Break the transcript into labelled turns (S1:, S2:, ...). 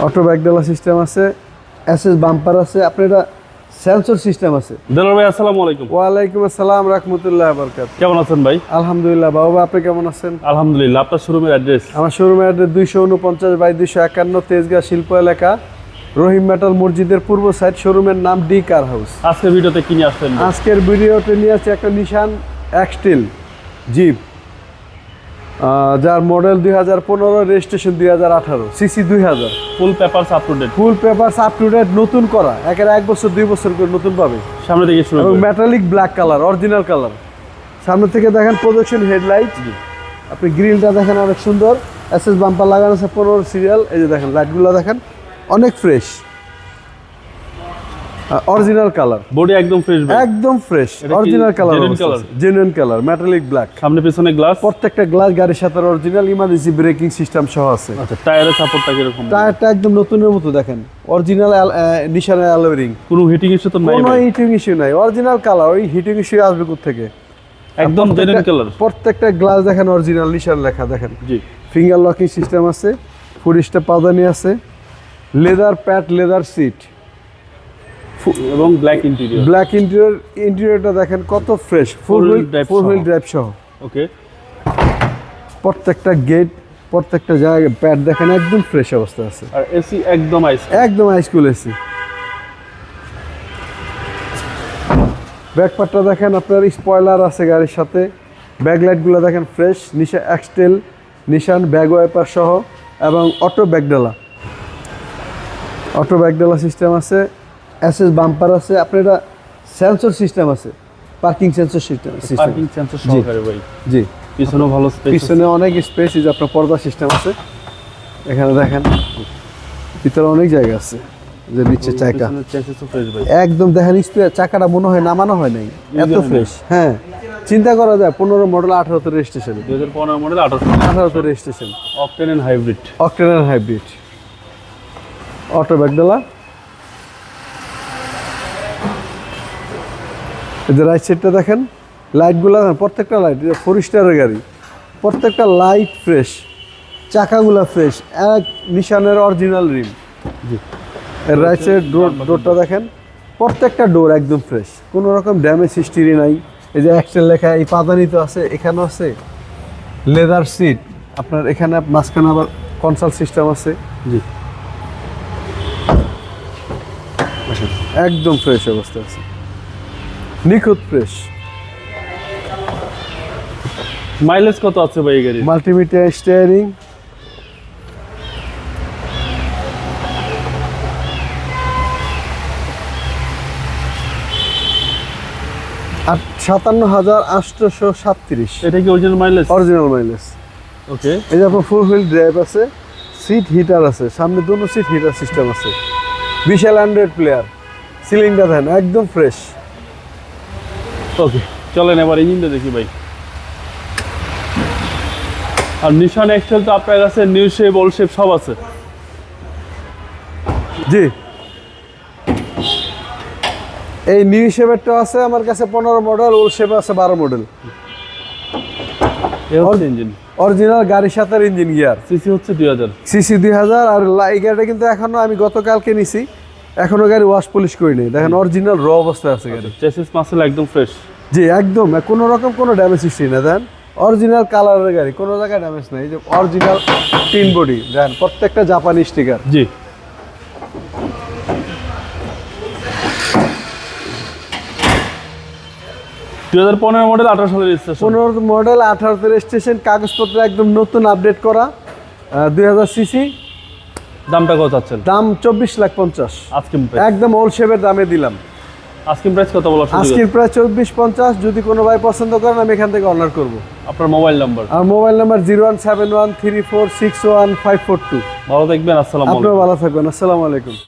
S1: Auto ব্যাকডালা system আছে, SS bumper আছে, আপনার এটা সেন্সর সিস্টেম আছে।
S2: দেলোয়ার ভাই আসসালামু আলাইকুম।
S1: ওয়ালাইকুম আসসালাম রাহমাতুল্লাহি ওয়া বারাকাতুহু।
S2: কেমন আছেন ভাই?
S1: আলহামদুলিল্লাহ বাবা, আপনি কেমন আছেন?
S2: আলহামদুলিল্লাহ। আপনার শোরুমের অ্যাড্রেস?
S1: আমার শোরুমের অ্যাড্রেস 249/251 তেজগাঁ শিল্প এলাকা, রহিম মেটাল মসজিদের পূর্ব সাইড। শোরুমের নাম ডি কার হাউস।
S2: আজকের ভিডিওতে কি নিয়ে আসছেন?
S1: আজকের ভিডিওতে নিয়ে আছে একটা নিশান এক্সটেল জিপ, যার model 2015, registration 2018, CC 2000।
S2: Full papers up to date?
S1: Full papers up to date, নতুন করা, একের 1 বছর 2 বছর করে নতুন পাবে।
S2: সামনে থেকে শুরু
S1: এবং
S2: করুন।
S1: Metallic black colour, original colour. সামনে থেকে দেখেন প্রজেকশন হেডলাইট, আপনি গ্রিলটা দেখেন অনেক সুন্দর, এসএস বাম্পার লাগানো আছে 15 সিরিয়াল। এই যে দেখেন লাইটগুলো দেখেন অনেক ফ্রেশ, অরিজিনাল কালার।
S2: বডি একদম ফ্রেশ ভাই?
S1: একদম fresh, original colour, genuine colour, metallic black.
S2: সামনে পিছনে গ্লাস?
S1: প্রত্যেকটা গ্লাস গাড়ির সাথে অরিজিনাল, ইমার্জেন্সি ব্রেকিং সিস্টেম সহ আছে।
S2: আচ্ছা, টায়ারের সাপোর্টটা কিরকম?
S1: টায়ারটা একদম নতুনের মতো দেখেন, অরিজিনাল নিশানের অ্যালয় রিং।
S2: কোনো হিটিং ইস্যু তো নাই?
S1: কোনো হিটিং ইস্যু নাই, অরিজিনাল কালার। ওই হিটিং ইস্যু আসবে কোথা থেকে?
S2: একদম জেনুইন কালার।
S1: প্রত্যেকটা গ্লাস দেখেন অরিজিনাল নিশান লেখা দেখেন।
S2: জি।
S1: ফিঙ্গার লকিং সিস্টেম আছে, ফুড স্টেপ পাদানি আছে, লেদার প্যাড, লেদার সিট
S2: এবং ব্ল্যাক ইন্টেরিয়র।
S1: ব্ল্যাক ইন্টেরিয়রটা দেখেন কত ফ্রেশ, ফোর হুইল ড্রাইভ সহ।
S2: ওকে।
S1: প্রত্যেকটা গেট, প্রত্যেকটা জায়গায় প্যাড দেখেন একদম ফ্রেশ অবস্থা আছে।
S2: আর এসি একদম আইস?
S1: একদম হাইস্কুল এসি। ব্যাকপার্টটা দেখেন আপনার স্পয়লার আছে গাড়ির সাথে, ব্যাকলাইটগুলো দেখেন ফ্রেশ, নিশা এক্সটেল নিশান ব্যাগ ওয়াইপার সহ, এবং অটো ব্যাকডালা সিস্টেম আছে, এসএস বাম্পার আছে, আপনার এটা সেন্সর সিস্টেম আছে, parking sensor system.
S2: Parking sensor সহকারে ভাই?
S1: জি।
S2: পিছনেও ভালো স্পেস?
S1: পিছনে অনেক স্পেস, এই যে আপনার পর্দা সিস্টেম আছে এখানে দেখেন, ভিতরে অনেক জায়গা আছে। যে নিচে চাকা একদম দেখেন, চাকাটা মনে হয় নামানো হয় নাই, এত ফ্রেশ। হ্যাঁ, চিন্তা করা যায় 15 মডেল 18তে রেজিস্ট্রেশন।
S2: 2015 মডেল 18তে
S1: registration,
S2: octane and hybrid.
S1: Auto ব্যাকডালা। এই যে রাইট সাইডটা দেখেন, লাইটগুলো দেখেন, প্রত্যেকটা লাইট 4 স্টারের গাড়ি, প্রত্যেকটা লাইট ফ্রেশ, চাকাগুলো ফ্রেশ, এক নিশানের অরিজিনাল রিম।
S2: জি।
S1: এর রাইট সাইড ডোরটা দেখেন, প্রত্যেকটা ডোর একদম ফ্রেশ, কোনো রকম ড্যামেজ হিস্ট্রি নাই। এই যে এক্সেল লেখা, এই পাদানি তো আছে, এখানেও আছে লেদার সিট, আপনার এখানে মাঝখানে আবার কনসোল সিস্টেম আছে।
S2: জি।
S1: একদম ফ্রেশ অবস্থা আছে, নিখুঁত ফ্রেশ।
S2: মাইলেজ কত আছে ভাই এই গাড়ি?
S1: মাল্টিমিটার স্টিয়ারিং, আর 57,837।
S2: এটা কি original mileage?
S1: Original mileage.
S2: Okay.
S1: এই যে আপনার 4 হুইল ড্রাইভ আছে, সিট হিটার আছে, সামনে দুটো সিট হিটার সিস্টেম আছে, বিশাল অ্যান্ড্রয়েড প্লেয়ার, সিলিংটা দেন একদম ফ্রেশ।
S2: ওকে, চলেন এবার ইঞ্জিনটা দেখি ভাই। আর নিশান এক্সেল তো আপনার কাছে নিউ শেপ, ওল্ড শেপ সব আছে?
S1: জি, এই নিউ শেপেরটা আছে আমার কাছে 15 মডেল, ওল্ড শেপ আছে 12 মডেল।
S2: ইঞ্জিন
S1: অরিজিনাল গাড়ির সাথে ইঞ্জিন গিয়ার।
S2: সিসি হচ্ছে 2000।
S1: সিসি 2000। আর এই গাড়িটা কিন্তু এখনো আমি গতকালকে নিছি, এখনো গাড়ি ওয়াশ পলিশ করি নাই, দেখেন অরিজিনাল র অবস্থায় আছে গাড়ি।
S2: চেসিস মাসেল একদম ফ্রেশ?
S1: জি, একদম কোনো রকম কোনো ড্যামেজ হিস্ট্রি না, দেন অরিজিনাল কালারের গাড়ি, কোনো জায়গায় ড্যামেজ নাই। যে অরিজিনাল টিন বডি দেন, প্রত্যেকটা জাপানি স্টিকার।
S2: জি। 2015 মডেল 18 সালের রেজিস্ট্রেশন।
S1: 15 মডেল 18তে রেজিস্ট্রেশন, কাগজপত্র একদম নতুন আপডেট করা, 2000 সিসি।
S2: দামটা কত চাচ্ছেন?
S1: দাম 24,50,000।
S2: আজকে
S1: একদম ওল্ড শেপের দামে দিলাম।
S2: আজকে প্রাইস কত বলা?
S1: আজকে প্রাইস 24,50,000। যদি কোনো ভাই পছন্দ করেন আমি এখান থেকে অর্ডার করব।
S2: আপনার মোবাইল নাম্বার?
S1: আর মোবাইল নাম্বার 01713461542।
S2: ভালো থাকবেন, আসসালামু আলাইকুম।
S1: আপনিও ভালো থাকবেন, আসসালামু আলাইকুম।